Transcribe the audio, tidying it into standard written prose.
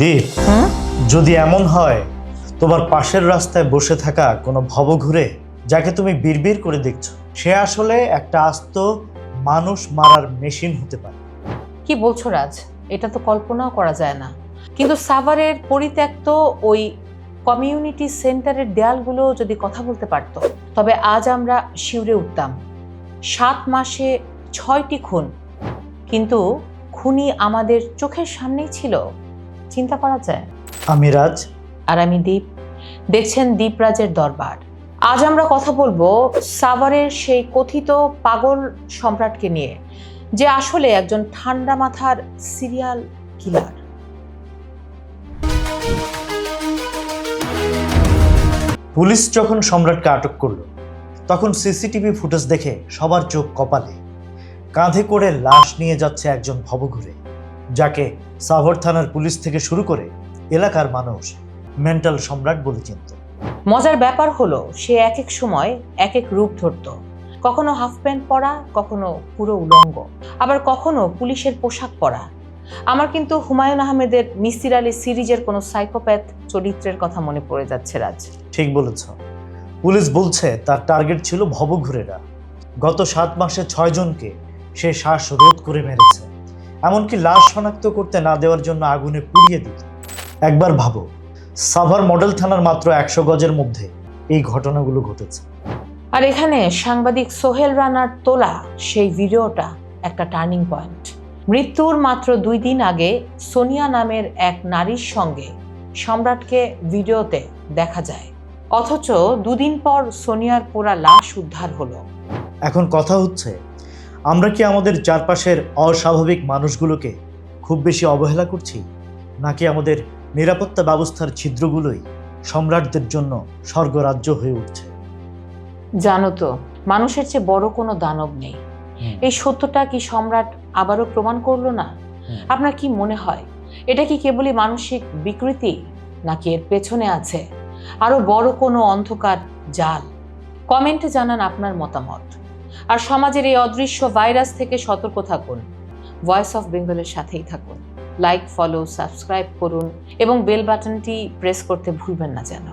দীপ, যদি এমন হয় তোমার পাশের রাস্তায় বসে থাকা কোনো ভবঘুরে যাকে তুমি বিড়বিড় করে দেখছো সে আসলে একটা আস্ত মানুষ মারার মেশিন হতে পারে। কি বলছো রাজ? এটা তো কল্পনাও করা যায় না। কিন্তু সাভারের পরিত্যক্ত ওই কমিউনিটি সেন্টারের দেয়ালগুলো যদি কথা বলতে পারতো, তবে আজ আমরা শিউরে উঠতাম। 7 মাসে 6টি খুন, কিন্তু খুনি আমাদের চোখের সামনেই ছিল। চিন্তা করা যায়। আমি রাজ, আর আমি দীপ। দেখছেন দীপরাজের দরবার। আজ আমরা কথা বলবো সাভারের সেই কথিত পাগল সম্রাটকে নিয়ে, যে আসলে একজন ঠান্ডা মাথার সিরিয়াল কিলার। পুলিশ যখন সম্রাটকে আটক করলো তখন সিসিটিভি ফুটেজ দেখে সবার চোখ কপালে। কাঁধে করে লাশ নিয়ে যাচ্ছে একজন ভবঘুরে, যাকে সাভার থানার পুলিশ থেকে শুরু করে এলাকার মানুষ মেন্টাল সম্রাট বলে চিনত। মজার ব্যাপার হলো, সে এক এক সময় এক এক রূপ ধরত। কখনো হাফ প্যান্ট পরা, কখনো পুরো উলঙ্গ, আবার কখনো পুলিশের পোশাক পরা। আমার কিন্তু হুমায়ুন আহমেদের মিসির আলী সিরিজের কোনো সাইকোপ্যাথ চরিত্রের কথা মনে পড়ে যাচ্ছে রাজ। ঠিক বলেছ। পুলিশ বলছে তার টার্গেট ছিল ভবঘুরেরা। গত 7 মাসে 6 জনকে সে শ্বাসরোধ করে মেরেছে, এমনকি লাশ শনাক্ত করতে না দেওয়ার জন্য আগুনে পুড়িয়ে দিত। একবার ভাবো, সাভার মডেল থানার মাত্র 100 গজের মধ্যে এই ঘটনাগুলো ঘটেছে। আর এখানে সাংবাদিক সোহেল রানার তোলা সেই ভিডিওটা একটা টার্নিং পয়েন্ট। মৃত্যুর মাত্র 2 দিন আগে সোনিয়া নামের এক নারীর সঙ্গে সম্রাটকে ভিডিওতে দেখা যায়, অথচ 2 দিন পর সোনিয়ার পোড়া লাশ উদ্ধার হলো। এখন কথা হচ্ছে, আমরা কি আমাদের চারপাশের অস্বাভাবিক মানুষগুলোকে খুব বেশি অবহেলা করছি, নাকি আমাদের নিরাপত্তা ব্যবস্থার ছিদ্রগুলোই সম্রাটদের জন্য স্বর্গরাজ্য হয়ে উঠছে? জানো তো, মানুষের চেয়ে বড় কোনো দানব নেই। এই সত্যটা কি সম্রাট আবারও প্রমাণ করলো না? আপনার কি মনে হয়, এটা কি কেবলই মানসিক বিকৃতি, নাকি এর পেছনে আছে আরো বড় কোনো অন্ধকার জাল? কমেন্টে জানান আপনার মতামত। আর সমাজের এই অদৃশ্য ভাইরাস থেকে সতর্ক থাকুন। ভয়েস অফ বেঙ্গলের সাথেই থাকুন। লাইক, ফলো, সাবস্ক্রাইব করুন এবং বেল বাটনটি প্রেস করতে ভুলবেন না যেন।